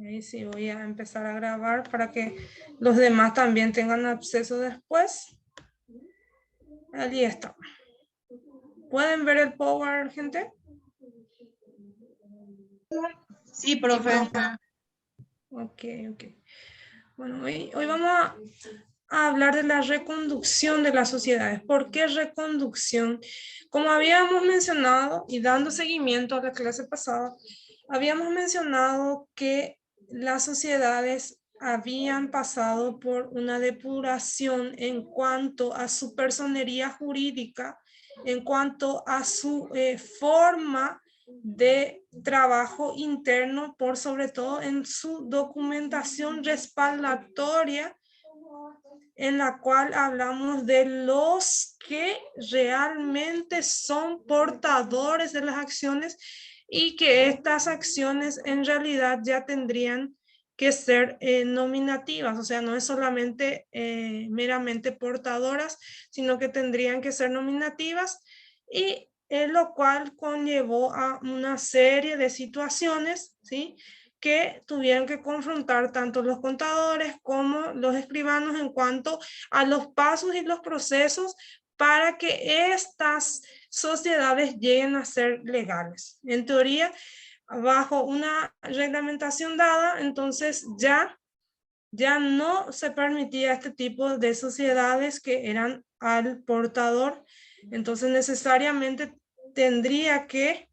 Ahí sí voy a empezar a grabar para que los demás también tengan acceso después. Allí está. ¿Pueden ver el Power, gente? Sí, profe. Ok. Bueno, hoy vamos a hablar de la reconducción de las sociedades. ¿Por qué reconducción? Como habíamos mencionado y dando seguimiento a la clase pasada, habíamos mencionado que las sociedades habían pasado por una depuración en cuanto a su personería jurídica, en cuanto a su forma de trabajo interno, por sobre todo en su documentación respaldatoria, en la cual hablamos de los que realmente son portadores de las acciones y que estas acciones en realidad ya tendrían que ser nominativas, o sea, no es solamente meramente portadoras, sino que tendrían que ser nominativas, y lo cual conllevó a una serie de situaciones, ¿sí?, que tuvieron que confrontar tanto los contadores como los escribanos en cuanto a los pasos y los procesos para que estas sociedades lleguen a ser legales. En teoría, bajo una reglamentación dada, entonces ya no se permitía este tipo de sociedades que eran al portador, entonces necesariamente tendría que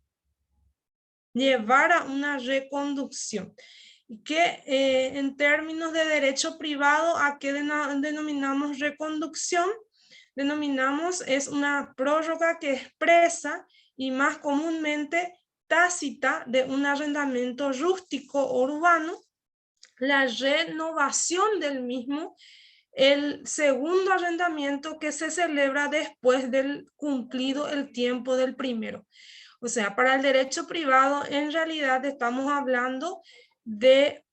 llevar a una reconducción. Que en términos de derecho privado, ¿a qué denominamos reconducción? Denominamos es una prórroga que expresa y más comúnmente tácita de un arrendamiento rústico urbano, la renovación del mismo, el segundo arrendamiento que se celebra después del cumplido el tiempo del primero. O sea, para el derecho privado, en realidad estamos hablando de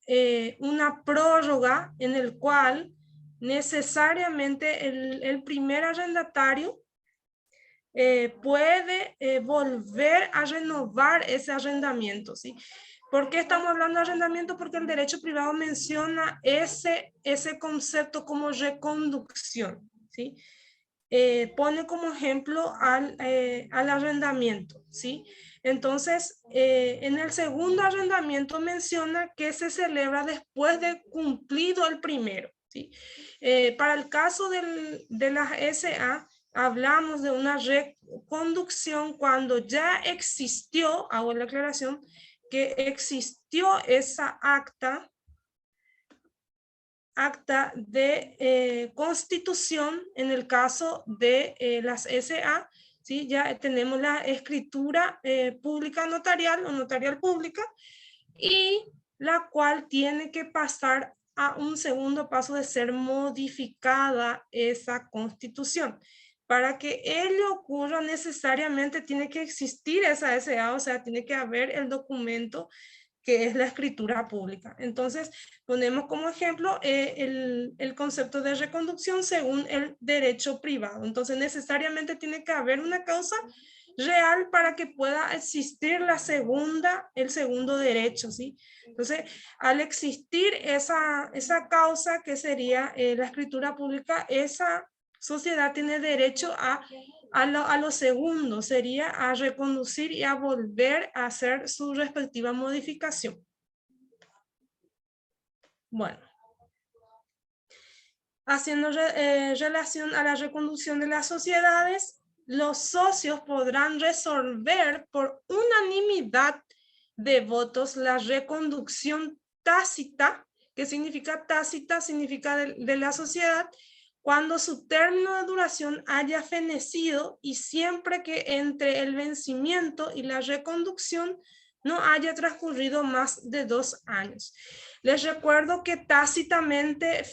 una prórroga en el cual necesariamente el primer arrendatario puede volver a renovar ese arrendamiento, ¿sí? ¿Por qué estamos hablando de arrendamiento? Porque el derecho privado menciona ese concepto como reconducción, ¿sí? Pone como ejemplo al arrendamiento, ¿sí? Entonces, en el segundo arrendamiento menciona que se celebra después de cumplido el primero, ¿sí? Para el caso de las SA, hablamos de una reconducción cuando ya existió, hago la aclaración, que existió esa acta de constitución en el caso de las SA, ¿sí? Ya tenemos la escritura pública notarial o notarial pública, y la cual tiene que pasar a un segundo paso de ser modificada esa constitución. Para que ello ocurra necesariamente tiene que existir esa SA, o sea, tiene que haber el documento que es la escritura pública. Entonces, ponemos como ejemplo el concepto de reconducción según el derecho privado. Entonces, necesariamente tiene que haber una causa real para que pueda existir el segundo derecho, ¿sí? Entonces, al existir esa causa que sería la escritura pública, esa sociedad tiene derecho a lo segundo, sería a reconducir y a volver a hacer su respectiva modificación. Bueno, haciendo relación a la reconducción de las sociedades, los socios podrán resolver por unanimidad de votos la reconducción tácita. ¿Qué significa tácita? Significa de la sociedad, cuando su término de duración haya fenecido y siempre que entre el vencimiento y la reconducción no haya transcurrido más de 2 años. Les recuerdo que tácitamente,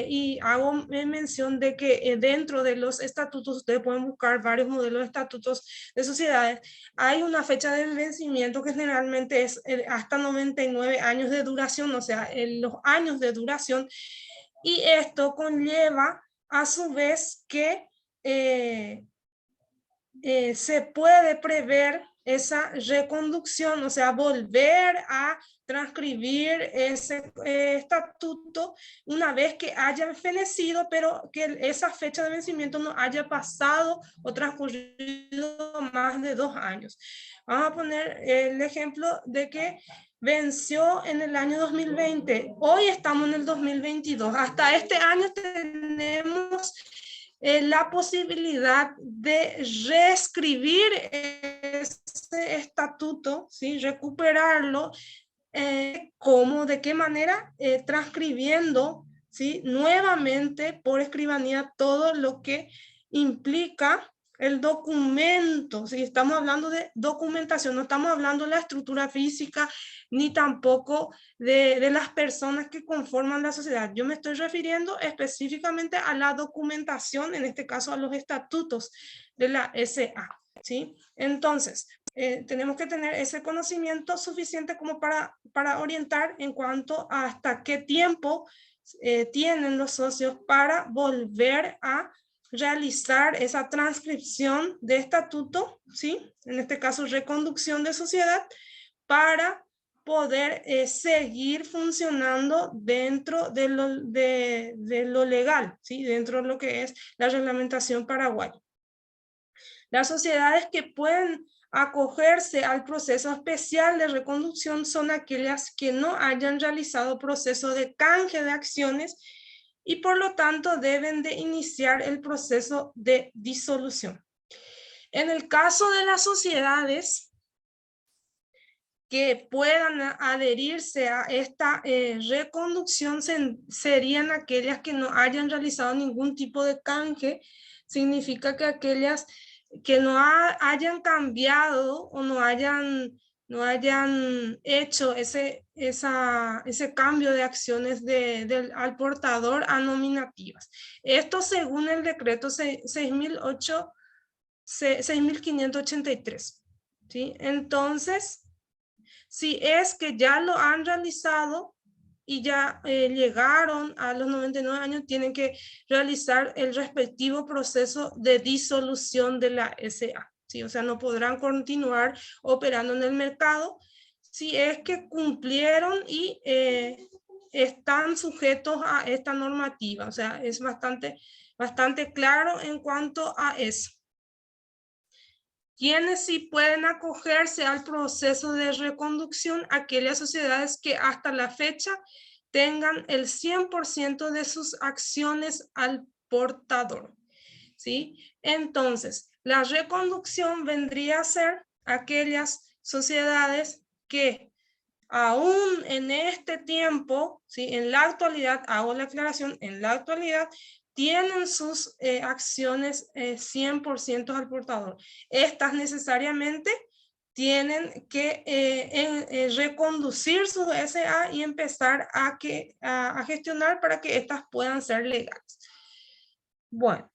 y hago mención de que dentro de los estatutos, ustedes pueden buscar varios modelos de estatutos de sociedades, hay una fecha de vencimiento que generalmente es hasta 99 años de duración, o sea, los años de duración, y esto conlleva a su vez que se puede prever esa reconducción, o sea, volver a transcribir ese estatuto una vez que haya fenecido, pero que esa fecha de vencimiento no haya pasado o transcurrido más de 2 años. Vamos a poner el ejemplo de que venció en el año 2020. Hoy estamos en el 2022. Hasta este año tenemos la posibilidad de reescribir ese estatuto, ¿sí? Recuperarlo, ¿cómo? ¿De qué manera? Transcribiendo, ¿sí? Nuevamente por escribanía todo lo que implica el documento. Si estamos hablando de documentación, no estamos hablando de la estructura física ni tampoco de las personas que conforman la sociedad. Yo me estoy refiriendo específicamente a la documentación, en este caso a los estatutos de la SA, ¿sí? Entonces, tenemos que tener ese conocimiento suficiente como para orientar en cuanto a hasta qué tiempo tienen los socios para volver a realizar esa transcripción de estatuto, ¿sí? En este caso, reconducción de sociedad, para poder seguir funcionando dentro de lo legal, ¿sí? Dentro de lo que es la reglamentación paraguaya. Las sociedades que pueden acogerse al proceso especial de reconducción son aquellas que no hayan realizado proceso de canje de acciones y por lo tanto deben de iniciar el proceso de disolución. En el caso de las sociedades que puedan adherirse a esta reconducción serían aquellas que no hayan realizado ningún tipo de canje. Significa que aquellas que no hayan cambiado o no hayan hecho ese cambio de acciones al portador a nominativas. Esto según el decreto 6.583. ¿Sí? Entonces, si es que ya lo han realizado y ya llegaron a los 99 años, tienen que realizar el respectivo proceso de disolución de la SA. ¿Sí? O sea, no podrán continuar operando en el mercado si es que cumplieron y están sujetos a esta normativa. O sea, es bastante claro en cuanto a eso. ¿Quiénes sí pueden acogerse al proceso de reconducción? Aquellas sociedades que hasta la fecha tengan el 100% de sus acciones al portador, ¿sí? Entonces, la reconducción vendría a ser aquellas sociedades que aún en este tiempo, ¿sí? En la actualidad, hago la aclaración, en la actualidad tienen sus acciones 100% al portador. Estas necesariamente tienen que reconducir su SA y empezar a gestionar para que estas puedan ser legales. Bueno,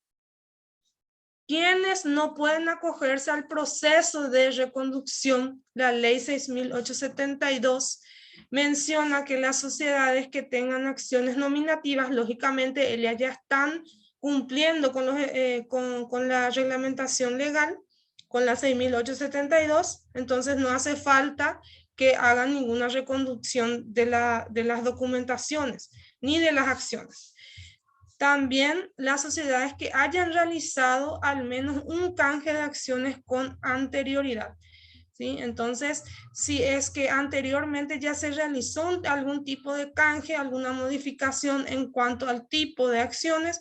¿quiénes no pueden acogerse al proceso de reconducción? La ley 6.872 menciona que las sociedades que tengan acciones nominativas, lógicamente, ellas ya están cumpliendo con la reglamentación legal, con la 6.872, entonces no hace falta que hagan ninguna reconducción de las documentaciones ni de las acciones. También las sociedades que hayan realizado al menos un canje de acciones con anterioridad. ¿Sí? Entonces, si es que anteriormente ya se realizó algún tipo de canje, alguna modificación en cuanto al tipo de acciones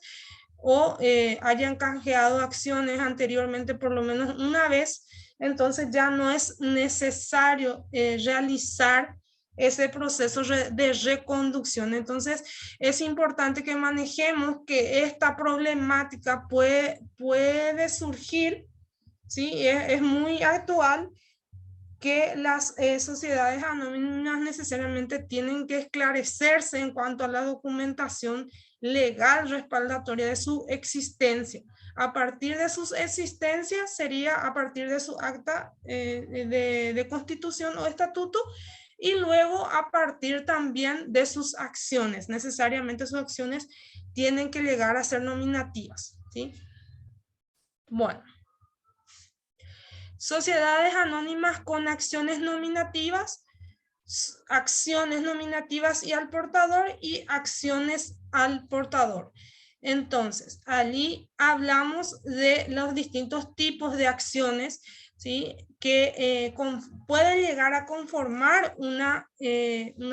o hayan canjeado acciones anteriormente por lo menos una vez, entonces ya no es necesario realizar ese proceso de reconducción. Entonces, es importante que manejemos que esta problemática puede surgir, ¿sí? Es muy actual que las sociedades anónimas necesariamente tienen que esclarecerse en cuanto a la documentación legal respaldatoria de su existencia. A partir de sus existencias sería a partir de su acta de constitución o estatuto, y luego a partir también de sus acciones. Necesariamente sus acciones tienen que llegar a ser nominativas, ¿sí? Bueno. sociedades anónimas con acciones nominativas y al portador y acciones al portador. Entonces, allí hablamos de los distintos tipos de acciones, ¿sí? Que pueden llegar a conformar una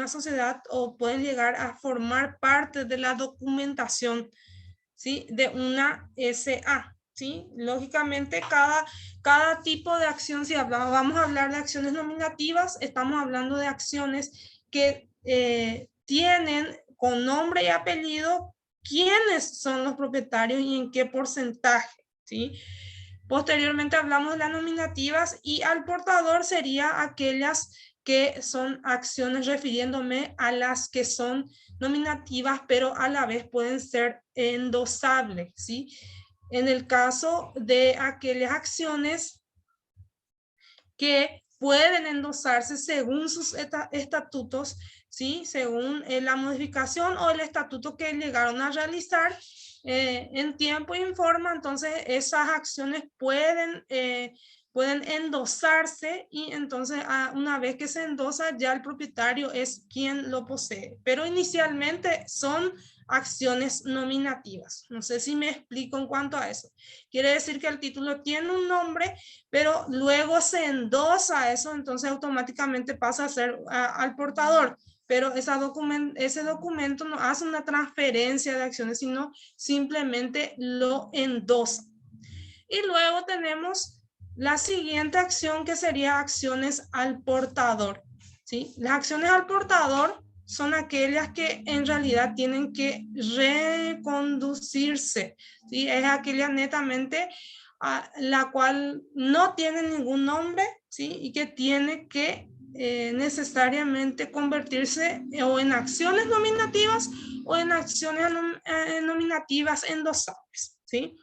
sociedad o pueden llegar a formar parte de la documentación, ¿sí? De una SA. ¿Sí? Lógicamente, cada tipo de acción, si vamos a hablar de acciones nominativas, estamos hablando de acciones que tienen con nombre y apellido quiénes son los propietarios y en qué porcentaje. ¿Sí? Posteriormente hablamos de las nominativas y al portador sería aquellas que son acciones refiriéndome a las que son nominativas, pero a la vez pueden ser endosables, ¿sí? En el caso de aquellas acciones que pueden endosarse según sus estatutos, ¿sí? Según la modificación o el estatuto que llegaron a realizar en tiempo y en forma, entonces esas acciones pueden endosarse y entonces una vez que se endosa ya el propietario es quien lo posee. Pero inicialmente son acciones nominativas. No sé si me explico en cuanto a eso. Quiere decir que el título tiene un nombre, pero luego se endosa eso, entonces automáticamente pasa a ser al portador. Pero ese documento no hace una transferencia de acciones, sino simplemente lo endosa. Y luego tenemos la siguiente acción que sería acciones al portador. ¿Sí? Las acciones al portador son aquellas que en realidad tienen que reconducirse, ¿sí? Es aquella netamente la cual no tiene ningún nombre, ¿sí? Y que tiene que necesariamente convertirse o en acciones nominativas o en acciones nominativas endosables, ¿sí?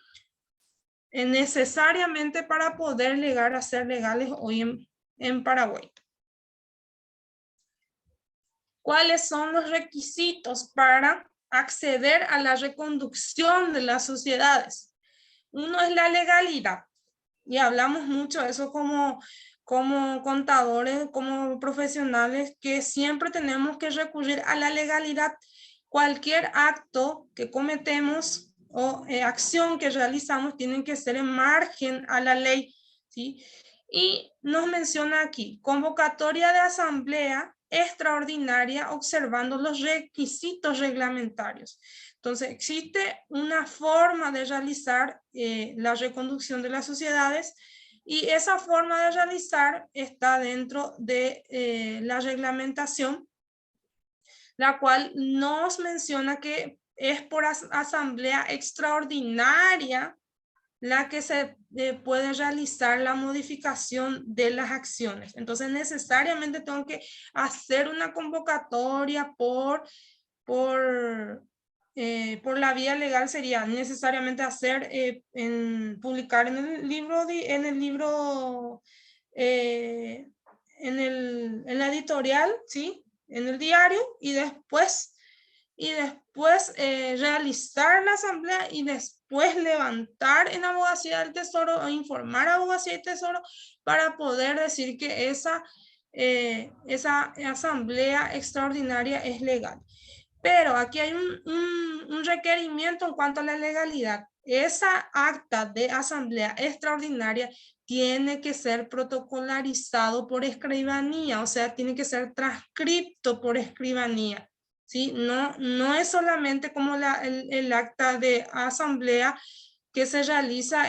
Necesariamente para poder llegar a ser legales hoy en Paraguay. ¿Cuáles son los requisitos para acceder a la reconducción de las sociedades? Uno es la legalidad, y hablamos mucho de eso como contadores, como profesionales, que siempre tenemos que recurrir a la legalidad. Cualquier acto que cometemos o acción que realizamos tienen que ser en margen a la ley, ¿sí? Y nos menciona aquí, convocatoria de asamblea extraordinaria observando los requisitos reglamentarios. Entonces, existe una forma de realizar la reconducción de las sociedades y esa forma de realizar está dentro de la reglamentación, la cual nos menciona que es por asamblea extraordinaria la que se puede realizar la modificación de las acciones. Entonces, necesariamente tengo que hacer una convocatoria por la vía legal, sería necesariamente hacer, publicar en el libro, en la editorial, ¿sí? En el diario y después realizar la asamblea y después levantar en Abogacía del Tesoro o informar a Abogacía del Tesoro para poder decir que esa asamblea extraordinaria es legal. Pero aquí hay un requerimiento en cuanto a la legalidad. Esa acta de asamblea extraordinaria tiene que ser protocolarizado por escribanía, o sea, tiene que ser transcripto por escribanía. ¿Sí? No es solamente como el acta de asamblea que se realiza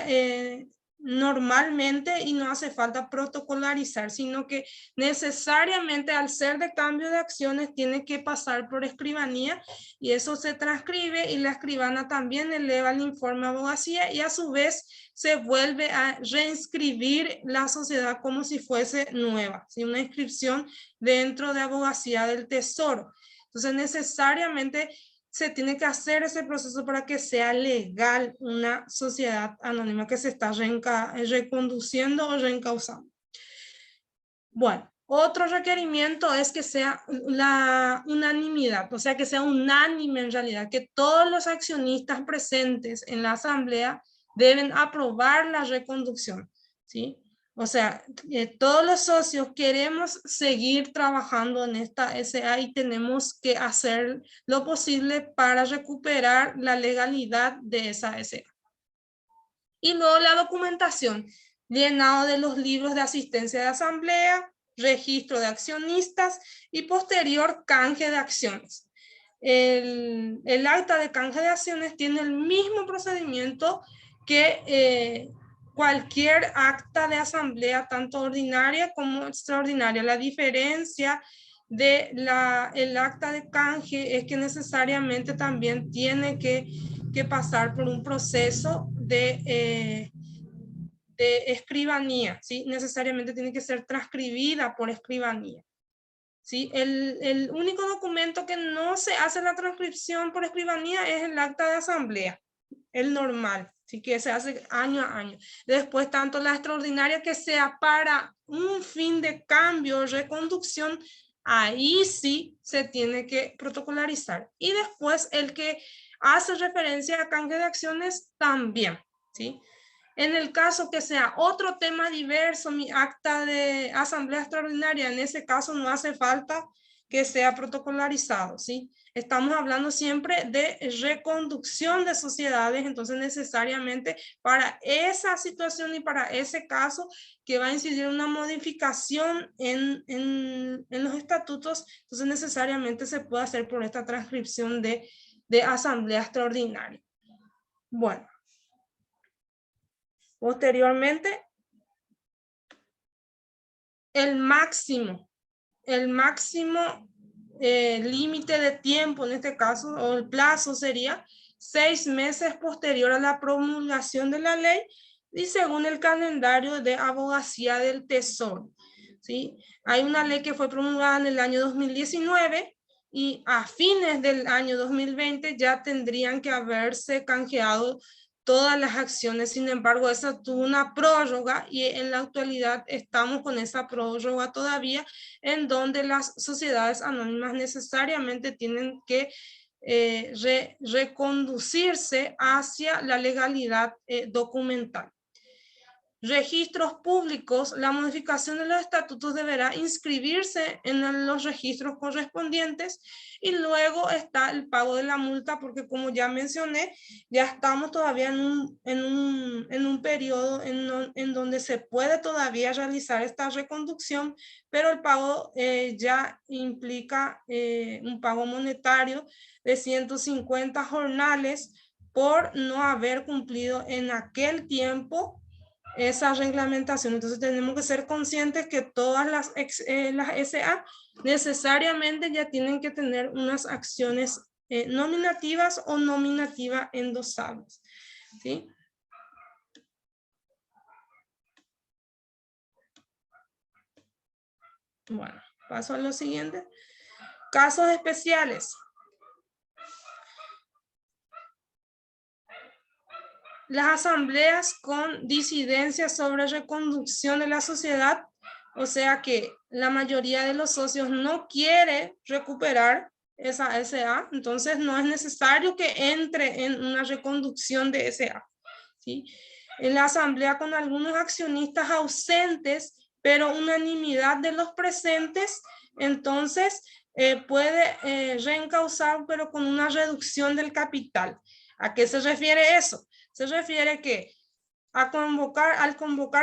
normalmente y no hace falta protocolarizar, sino que necesariamente al ser de cambio de acciones tiene que pasar por escribanía y eso se transcribe y la escribana también eleva el informe a abogacía y a su vez se vuelve a reinscribir la sociedad como si fuese nueva, ¿sí? Una inscripción dentro de Abogacía del Tesoro. Entonces necesariamente se tiene que hacer ese proceso para que sea legal una sociedad anónima que se está reconduciendo o reencauzando. Bueno, otro requerimiento es que sea la unanimidad, o sea, que sea unánime en realidad, que todos los accionistas presentes en la asamblea deben aprobar la reconducción, ¿sí? O sea, todos los socios queremos seguir trabajando en esta SA y tenemos que hacer lo posible para recuperar la legalidad de esa SA. Y luego la documentación, llenado de los libros de asistencia de asamblea, registro de accionistas y posterior canje de acciones. El acta de canje de acciones tiene el mismo procedimiento que cualquier acta de asamblea, tanto ordinaria como extraordinaria. La diferencia de el acta de canje es que necesariamente también tiene que pasar por un proceso de escribanía, ¿sí? Necesariamente tiene que ser transcribida por escribanía. ¿Sí? El único documento que no se hace la transcripción por escribanía es el acta de asamblea, el normal, ¿sí? Que se hace año a año. Después, tanto la extraordinaria que sea para un fin de cambio, reconducción, ahí sí se tiene que protocolarizar. Y después el que hace referencia a canje de acciones también, ¿sí? En el caso que sea otro tema diverso, mi acta de asamblea extraordinaria, en ese caso no hace falta que sea protocolarizado, ¿sí? Estamos hablando siempre de reconducción de sociedades, entonces necesariamente para esa situación y para ese caso que va a incidir una modificación en los estatutos, entonces necesariamente se puede hacer por esta transcripción de asamblea extraordinaria. Bueno. Posteriormente, el máximo límite de tiempo, en este caso, o el plazo sería 6 meses posterior a la promulgación de la ley y según el calendario de abogacía del Tesoro. ¿Sí? Hay una ley que fue promulgada en el año 2019 y a fines del año 2020 ya tendrían que haberse canjeado todas las acciones. Sin embargo, esa tuvo una prórroga y en la actualidad estamos con esa prórroga todavía, en donde las sociedades anónimas necesariamente tienen que reconducirse hacia la legalidad documental. Registros públicos, la modificación de los estatutos deberá inscribirse en los registros correspondientes y luego está el pago de la multa porque como ya mencioné, ya estamos todavía en un periodo en donde se puede todavía realizar esta reconducción, pero el pago ya implica un pago monetario de 150 jornales por no haber cumplido en aquel tiempo esa reglamentación. Entonces tenemos que ser conscientes que todas las SA necesariamente ya tienen que tener unas acciones nominativas o nominativa endosables, ¿sí? Bueno, paso a lo siguiente. Casos especiales. Las asambleas con disidencia sobre reconducción de la sociedad, o sea que la mayoría de los socios no quiere recuperar esa SA, entonces no es necesario que entre en una reconducción de SA, ¿sí? En la asamblea con algunos accionistas ausentes, pero unanimidad de los presentes, entonces puede reencauzar, pero con una reducción del capital. ¿A qué se refiere eso? Se refiere que al convocar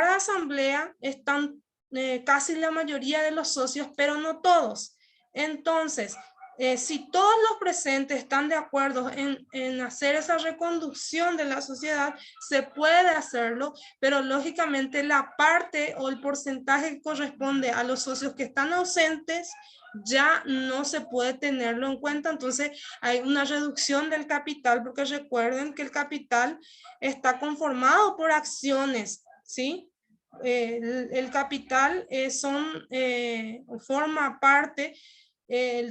a la asamblea están casi la mayoría de los socios, pero no todos. Entonces, si todos los presentes están de acuerdo en hacer esa reconducción de la sociedad, se puede hacerlo, pero lógicamente la parte o el porcentaje que corresponde a los socios que están ausentes ya no se puede tenerlo en cuenta. Entonces hay una reducción del capital, porque recuerden que el capital está conformado por acciones, ¿sí? El capital forma parte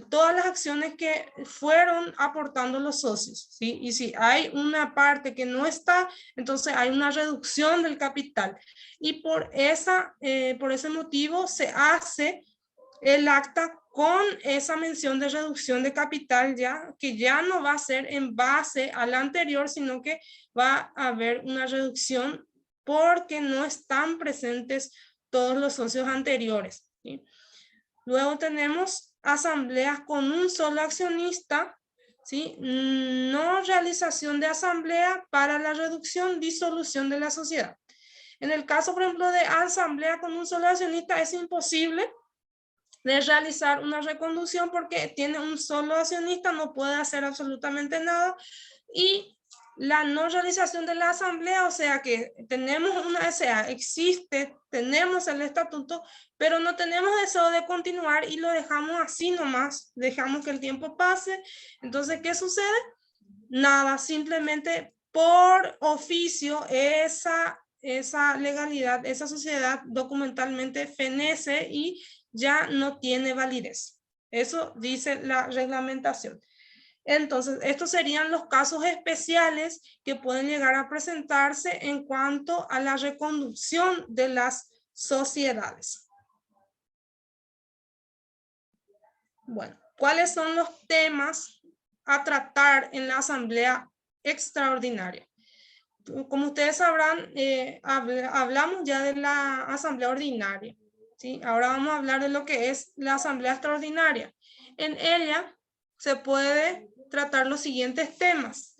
todas las acciones que fueron aportando los socios, ¿sí? Y si hay una parte que no está, entonces hay una reducción del capital. Y por ese motivo se hace el acta con esa mención de reducción de capital ya, que ya no va a ser en base a la anterior, sino que va a haber una reducción porque no están presentes todos los socios anteriores, ¿sí? Luego tenemos asambleas con un solo accionista, ¿sí? No realización de asamblea para la reducción, disolución de la sociedad. En el caso, por ejemplo, de asamblea con un solo accionista, es imposible de realizar una reconducción porque tiene un solo accionista, no puede hacer absolutamente nada. Y la no realización de la asamblea, o sea que tenemos una SA, existe, tenemos el estatuto, pero no tenemos deseo de continuar y lo dejamos así nomás, dejamos que el tiempo pase. Entonces, ¿qué sucede? Nada, simplemente por oficio esa legalidad, esa sociedad documentalmente fenece y ya no tiene validez. Eso dice la reglamentación. Entonces, estos serían los casos especiales que pueden llegar a presentarse en cuanto a la reconducción de las sociedades. Bueno, ¿cuáles son los temas a tratar en la asamblea extraordinaria? Como ustedes sabrán, hablamos ya de la asamblea ordinaria, ¿sí? Ahora vamos a hablar de lo que es la asamblea extraordinaria. En ella se puede tratar los siguientes temas: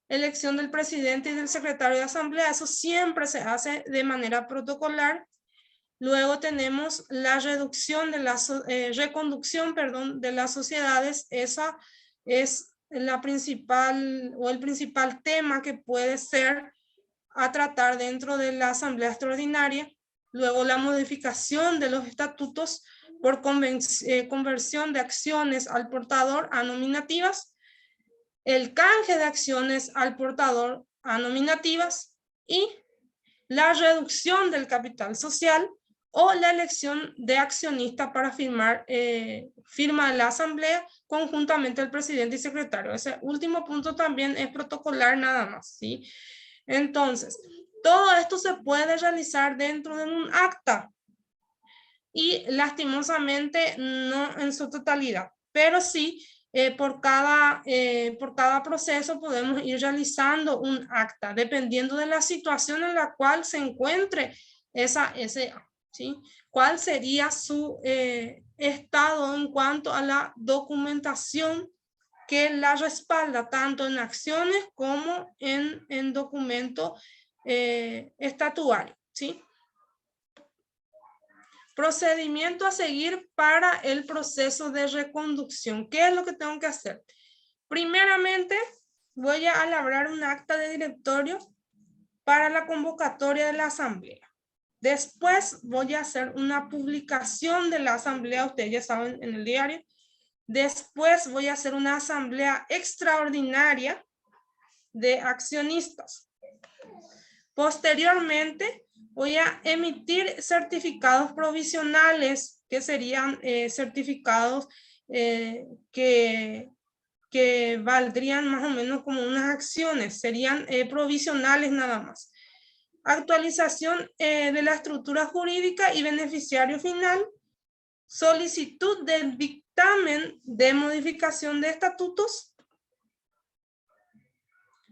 elección del presidente y del secretario de asamblea, eso siempre se hace de manera protocolar. Luego tenemos la reducción de la reconducción, perdón, de las sociedades. Esa es la principal o el principal tema que puede ser a tratar dentro de la asamblea extraordinaria. Luego la modificación de los estatutos por conversión de acciones al portador a nominativas, el canje de acciones al portador a nominativas y la reducción del capital social o la elección de accionistas para firma de la asamblea conjuntamente el presidente y secretario. Ese último punto también es protocolar nada más, ¿sí? Entonces, todo esto se puede realizar dentro de un acta y lastimosamente no en su totalidad, pero sí por cada proceso podemos ir realizando un acta dependiendo de la situación en la cual se encuentre esa SA, ¿sí? ¿Cuál sería su estado en cuanto a la documentación que la respalda tanto en acciones como en documento estatuario, ¿sí? Procedimiento a seguir para el proceso de reconducción. ¿Qué es lo que tengo que hacer? Primeramente, voy a elaborar un acta de directorio para la convocatoria de la asamblea. Después voy a hacer una publicación de la asamblea, ustedes ya saben, en el diario. Después voy a hacer una asamblea extraordinaria de accionistas. Posteriormente, voy a emitir certificados provisionales, que serían certificados que valdrían más o menos como unas acciones, serían provisionales nada más. Actualización de la estructura jurídica y beneficiario final, solicitud del dictamen de modificación de estatutos,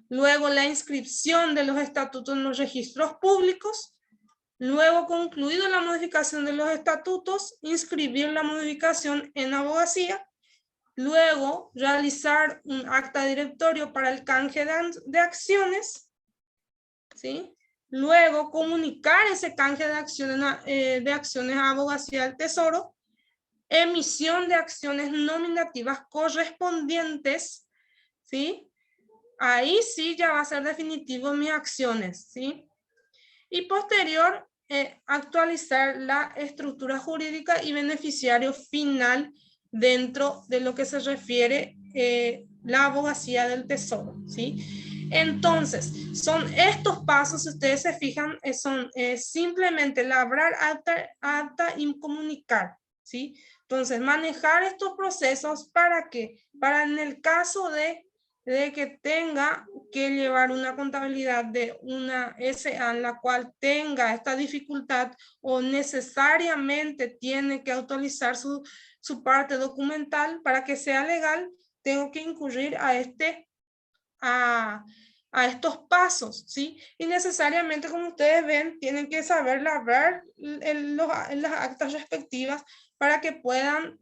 luego la inscripción de los estatutos en los registros públicos, luego concluido la modificación de los estatutos, inscribir la modificación en abogacía, luego realizar un acta de directorio para el canje de acciones, ¿sí? Luego comunicar ese canje de acciones a abogacía del tesoro, emisión de acciones nominativas correspondientes, ¿sí? Ahí sí ya va a ser definitivo mis acciones, ¿sí? Y posterior, actualizar la estructura jurídica y beneficiario final dentro de lo que se refiere la abogacía del tesoro, ¿sí? Entonces, son estos pasos, si ustedes se fijan, son simplemente labrar acta y comunicar, ¿sí? Entonces, manejar estos procesos para que, para en el caso de que tenga que llevar una contabilidad de una SA en la cual tenga esta dificultad o necesariamente tiene que actualizar su parte documental para que sea legal, tengo que incurrir a a estos pasos, ¿sí? Y necesariamente, como ustedes ven, tienen que saber ver las actas respectivas para que puedan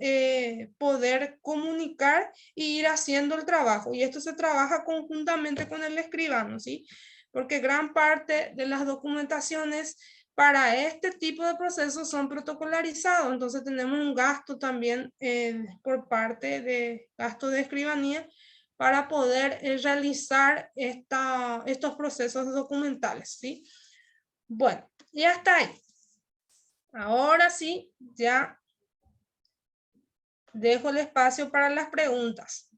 poder comunicar y ir haciendo el trabajo. Y esto se trabaja conjuntamente con el escribano, ¿sí? Porque gran parte de las documentaciones para este tipo de procesos son protocolarizados, entonces tenemos un gasto también por parte de gasto de escribanía para poder realizar estos procesos documentales, ¿sí? Bueno, ya está ahí. Ahora sí, ya dejo el espacio para las preguntas.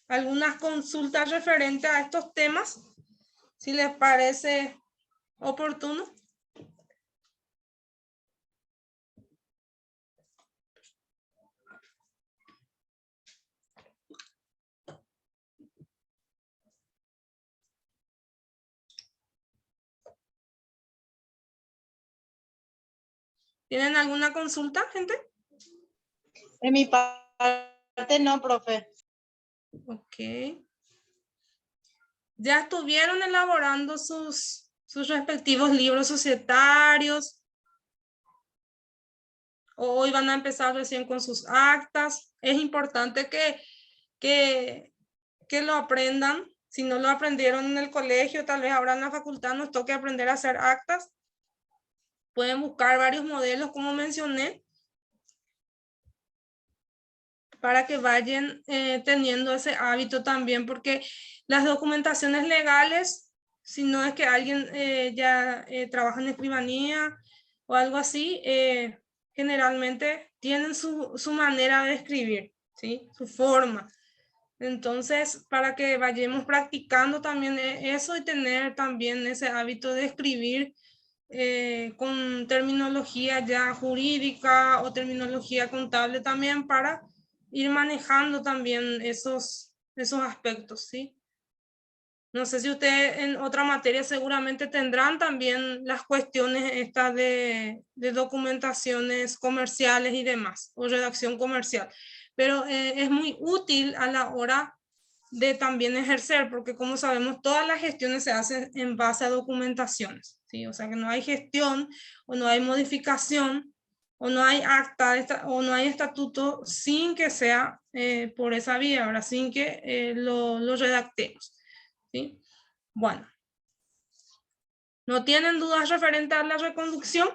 ¿Algunas consultas referentes a estos temas? Si les parece oportuno. ¿Tienen alguna consulta, gente? De mi parte no, profe. Ok. ¿Ya estuvieron elaborando sus respectivos libros societarios? ¿O hoy van a empezar recién con sus actas? Es importante que lo aprendan. Si no lo aprendieron en el colegio, tal vez ahora en la facultad nos toque aprender a hacer actas. Pueden buscar varios modelos, como mencioné, para que vayan teniendo ese hábito también, porque las documentaciones legales, si no es que alguien ya trabaja en escribanía o algo así, generalmente tienen su manera de escribir, ¿sí? Su forma. Entonces, para que vayamos practicando también eso y tener también ese hábito de escribir con terminología ya jurídica o terminología contable también para ir manejando también esos aspectos, ¿sí? No sé si usted en otra materia seguramente tendrán también las cuestiones estas de documentaciones comerciales y demás, o redacción comercial, pero es muy útil a la hora de también ejercer, porque como sabemos, todas las gestiones se hacen en base a documentaciones, ¿sí? O sea que no hay gestión o no hay modificación o no hay acta o no hay estatuto sin que sea por esa vía, ahora sin que lo redactemos, ¿sí? Bueno, ¿no tienen dudas referentes a la reconducción?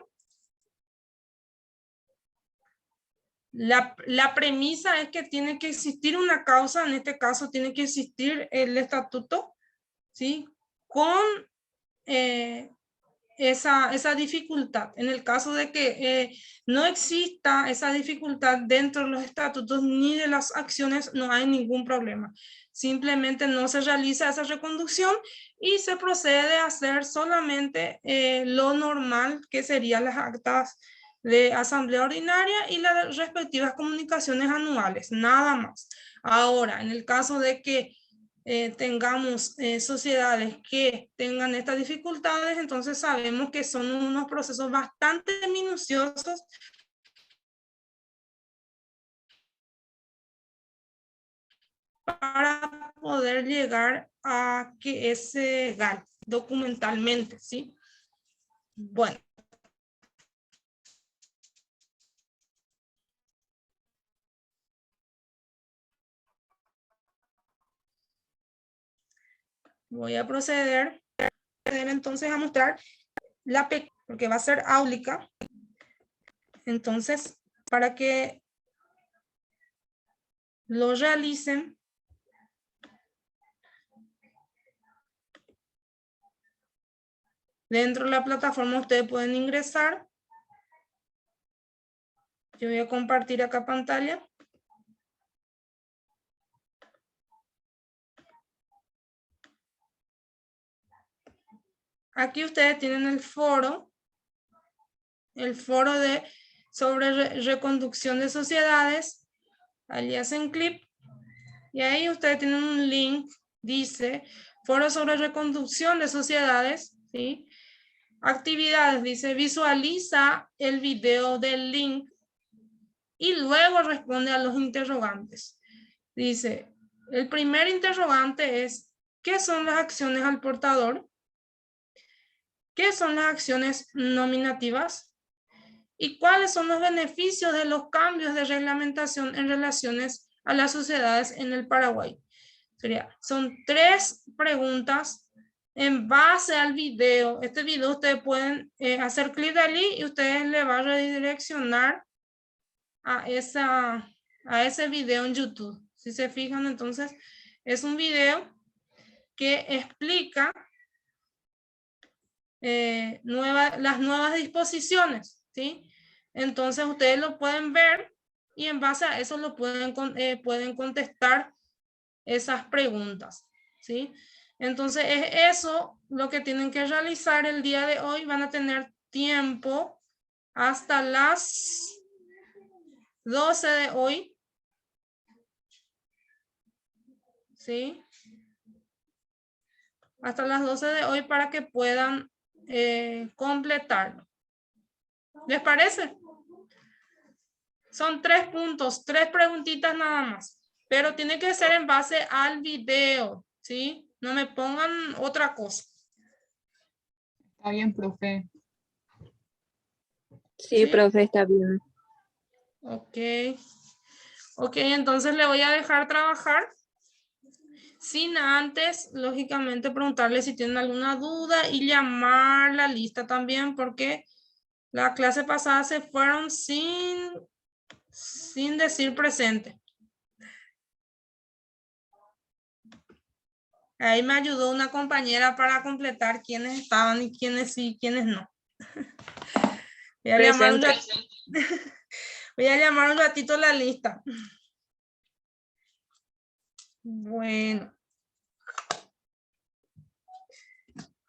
La premisa es que tiene que existir una causa, en este caso tiene que existir el estatuto, ¿sí? Con esa dificultad. En el caso de que no exista esa dificultad dentro de los estatutos ni de las acciones, no hay ningún problema. Simplemente no se realiza esa reconducción y se procede a hacer solamente lo normal, que serían las actas de asamblea ordinaria y las respectivas comunicaciones anuales, nada más. Ahora, en el caso de que tengamos sociedades que tengan estas dificultades, entonces sabemos que son unos procesos bastante minuciosos para poder llegar a que es legal documentalmente, ¿sí? Bueno. Voy a proceder entonces a mostrar la PEC, porque va a ser áulica. Entonces, para que lo realicen, dentro de la plataforma ustedes pueden ingresar. Yo voy a compartir acá pantalla. Aquí ustedes tienen el foro sobre reconducción de sociedades. Allí hacen clic y ahí ustedes tienen un link, dice foro sobre reconducción de sociedades, ¿sí? Actividades, dice visualiza el video del link y luego responde a los interrogantes. Dice, el primer interrogante es ¿Qué son las acciones al portador? ¿Qué son las acciones nominativas? ¿Y cuáles son los beneficios de los cambios de reglamentación en relaciones a las sociedades en el Paraguay? Son 3 preguntas en base al video. Este video ustedes pueden hacer clic allí y ustedes le van a redireccionar a ese video en YouTube. Si se fijan, entonces es un video que explica las nuevas disposiciones, ¿sí? Entonces ustedes lo pueden ver y en base a eso lo pueden contestar esas preguntas, ¿sí? Entonces es eso lo que tienen que realizar el día de hoy. Van a tener tiempo hasta las 12 de hoy, ¿sí? Hasta las 12 de hoy para que puedan completarlo. ¿Les parece? Son 3 puntos, 3 preguntitas nada más, pero tiene que ser en base al video, ¿sí? No me pongan otra cosa. Está bien, profe. Sí, profe, está bien. Ok. Ok, entonces le voy a dejar trabajar. Sin antes, lógicamente, preguntarle si tienen alguna duda y llamar la lista también, porque la clase pasada se fueron sin decir presente. Ahí me ayudó una compañera para completar quiénes estaban y quiénes sí y quiénes no. Voy a llamar un ratito la lista. Bueno.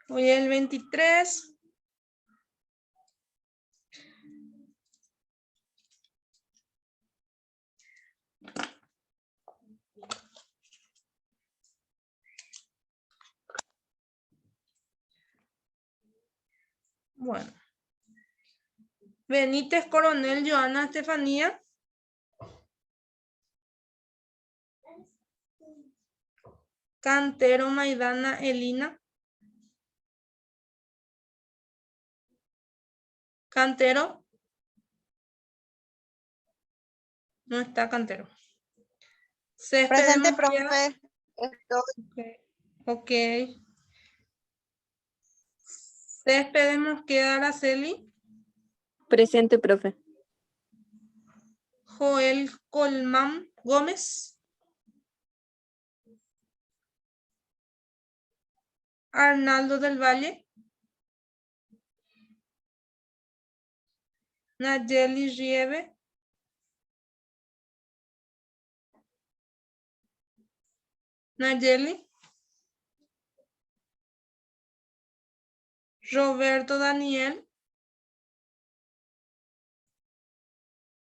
Hoy es el 23. Bueno. Benítez Coronel Joana Estefanía. Cantero Maidana Elina. Cantero. No está Cantero. Presente, profe. Estoy. Ok. Céspedes Mosqueda Araceli. Presente, profe. Joel Colmán Gómez. Arnaldo del Valle. Nayeli Rieve. Nayeli. Roberto Daniel.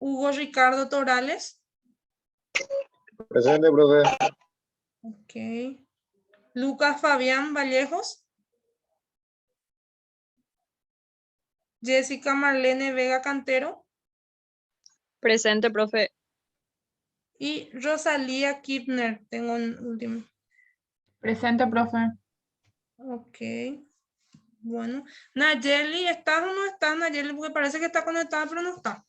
Hugo Ricardo Torales. Presente, profe. Ok. Lucas Fabián Vallejos. Jessica Marlene Vega Cantero. Presente, profe. Y Rosalía Kipner. Tengo un último. Presente, profe. Ok. Bueno. Nayeli, ¿estás o no estás, Nayeli? Porque parece que está conectada, pero no está.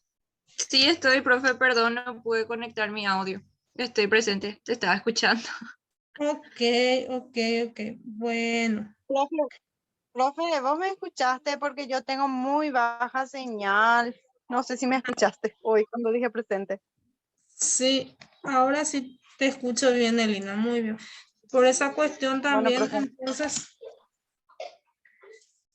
Sí, estoy, profe, perdón, no pude conectar mi audio. Estoy presente, te estaba escuchando. Ok. Bueno. Profe, vos me escuchaste porque yo tengo muy baja señal. No sé si me escuchaste hoy cuando dije presente. Sí, ahora sí te escucho bien, Elina. Muy bien. Por esa cuestión también, Bueno, profe. entonces,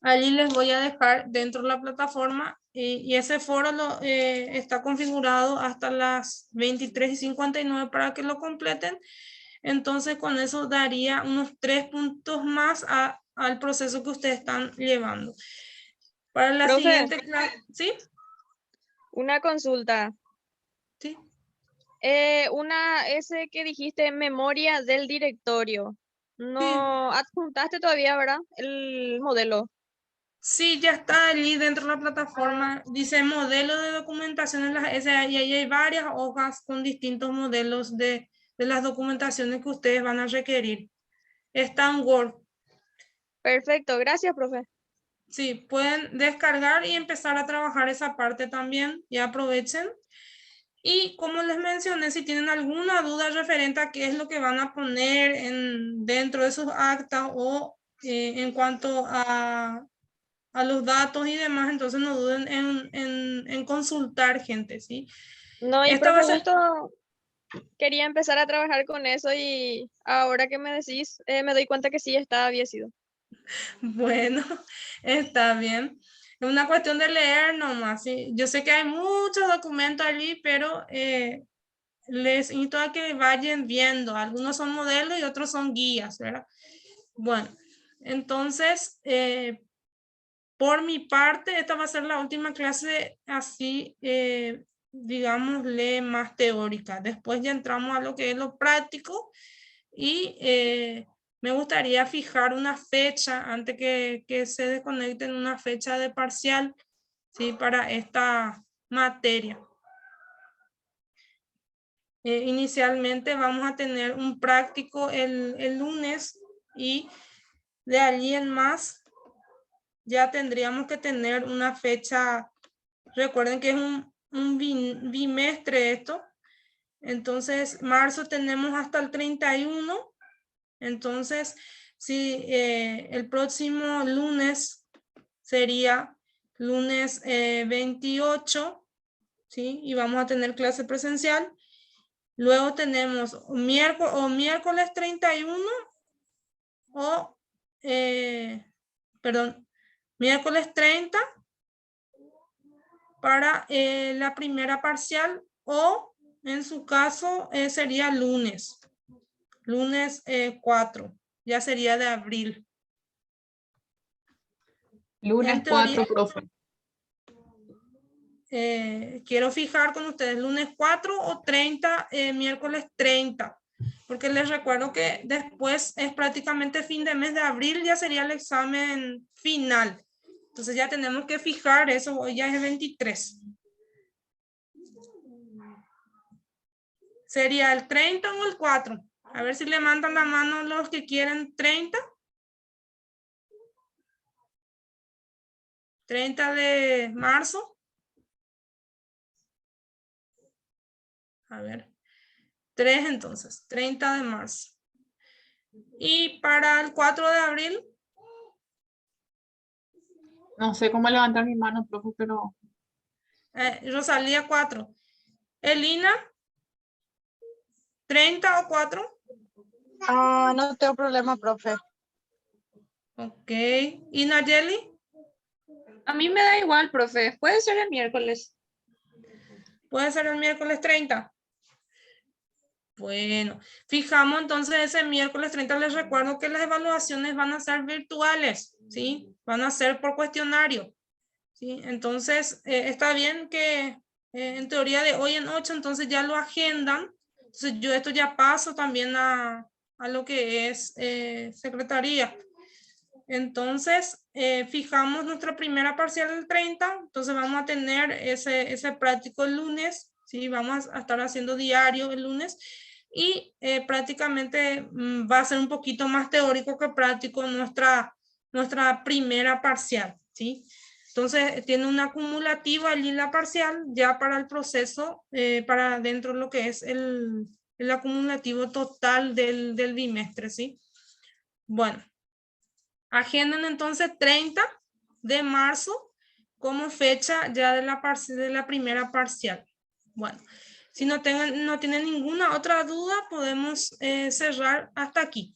allí les voy a dejar dentro de la plataforma y ese foro está configurado hasta las 23:59 para que lo completen. Entonces, con eso daría unos 3 puntos más al proceso que ustedes están llevando. Para la Profe. siguiente clase, ¿sí? Una consulta. Sí. Ese que dijiste, memoria del directorio. No adjuntaste todavía, ¿verdad? El modelo. Sí, ya está allí dentro de la plataforma. Dice modelo de documentación en las SA y ahí hay varias hojas con distintos modelos de las documentaciones que ustedes van a requerir. Está en Word. Perfecto, gracias, profe. Sí, pueden descargar y empezar a trabajar esa parte también y aprovechen. Y como les mencioné, si tienen alguna duda referente a qué es lo que van a poner dentro de sus actas o en cuanto a los datos y demás, entonces no duden en consultar gente, ¿sí? No, y Esta va profe, a ser, justo quería empezar a trabajar con eso y ahora que me decís, me doy cuenta que sí, había sido. bueno, está bien. Es una cuestión de leer nomás, ¿sí? Yo sé que hay muchos documentos allí, pero les invito a que vayan viendo. Algunos son modelos y otros son guías, ¿verdad? Bueno, entonces, por mi parte, esta va a ser la última clase así, digámosle, más teórica. Después ya entramos a lo que es lo práctico y me gustaría fijar una fecha antes que se desconecten, una fecha de parcial, ¿sí? Para esta materia. Inicialmente vamos a tener un práctico el lunes y de allí en más ya tendríamos que tener una fecha. Recuerden que es un bimestre esto. Entonces, marzo tenemos hasta el 31. Entonces, si el próximo lunes sería lunes 28, ¿sí? Y vamos a tener clase presencial. Luego tenemos miércoles 31 o, perdón, miércoles 30 para la primera parcial o en su caso sería lunes 4, ya sería de abril. Lunes En teoría, 4, profe. quiero fijar con ustedes lunes 4 o 30, miércoles 30, porque les recuerdo que después es prácticamente fin de mes de abril, ya sería el examen final. Entonces ya tenemos que fijar eso, hoy ya es 23. ¿Sería el 30 o el 4? A ver si le mandan la mano los que quieren 30. 30 de marzo. A ver. 3 entonces. 30 de marzo. Y para el 4 de abril. No sé cómo levantar mi mano, profe, pero Rosalía 4. Elina. 30 o 4. Ah, no tengo problema, profe. Ok. ¿Y Nayeli? A mí me da igual, profe. Puede ser el miércoles. Puede ser el miércoles 30. Bueno, fijamos entonces ese miércoles 30. Les recuerdo que las evaluaciones van a ser virtuales, ¿sí? Van a ser por cuestionario, ¿sí? Entonces, está bien que en teoría de hoy en 8, entonces ya lo agendan. Entonces, yo esto ya paso también a lo que es secretaría. Entonces, fijamos nuestra primera parcial del 30. Entonces, vamos a tener ese práctico el lunes, ¿sí? Vamos a estar haciendo diario el lunes. Y prácticamente va a ser un poquito más teórico que práctico nuestra primera parcial, ¿sí? Entonces, tiene un acumulativo allí la parcial ya para el proceso, para dentro de lo que es el acumulativo total del bimestre, ¿sí? Bueno, agenden entonces 30 de marzo como fecha ya de la primera parcial. Bueno, si no tienen ninguna otra duda, podemos cerrar hasta aquí.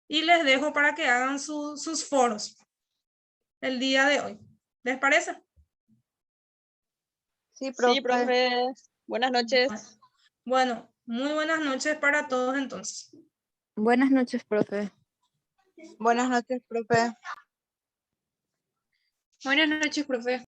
Y les dejo para que hagan sus foros el día de hoy. ¿Les parece? Sí, profe. Sí, profe. Buenas noches. Bueno, muy buenas noches para todos entonces. Buenas noches, profe. Buenas noches, profe. Buenas noches, profe.